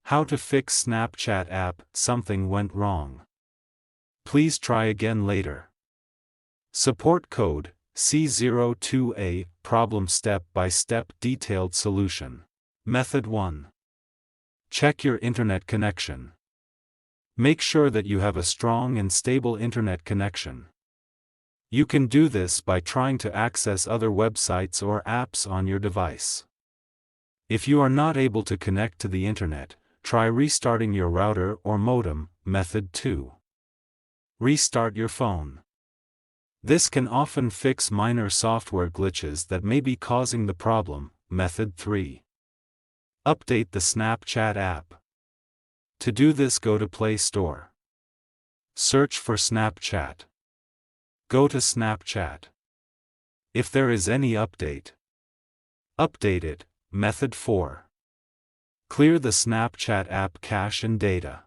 How to fix Snapchat app, something went wrong. Please try again later. Support code, C02A Problem Step-by-Step Detailed Solution. Method 1. Check your internet connection. Make sure that you have a strong and stable internet connection. You can do this by trying to access other websites or apps on your device. If you are not able to connect to the internet, try restarting your router or modem. Method 2. Restart your phone. This can often fix minor software glitches that may be causing the problem. Method 3. Update the Snapchat app. To do this, go to Play Store. Search for Snapchat. Go to Snapchat. If there is any update, update it. Method 4. Clear the Snapchat app cache and data.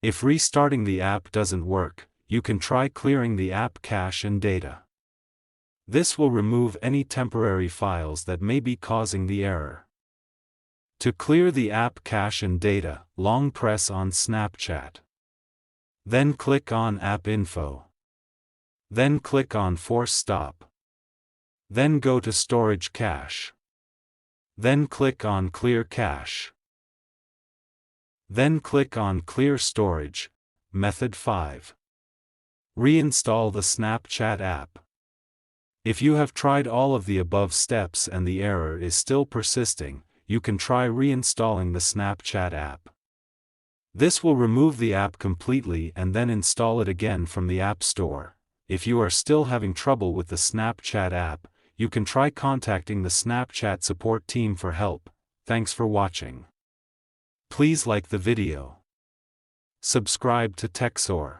If restarting the app doesn't work, you can try clearing the app cache and data. This will remove any temporary files that may be causing the error. To clear the app cache and data, long press on Snapchat. Then click on App Info. Then click on Force Stop. Then go to Storage Cache. Then click on Clear Cache. Then click on Clear Storage. Method 5. Reinstall the Snapchat app. If you have tried all of the above steps and the error is still persisting, you can try reinstalling the Snapchat app. This will remove the app completely and then install it again from the App Store. If you are still having trouble with the Snapchat app, you can try contacting the Snapchat support team for help. Thanks for watching. Please like the video. Subscribe to TechSor.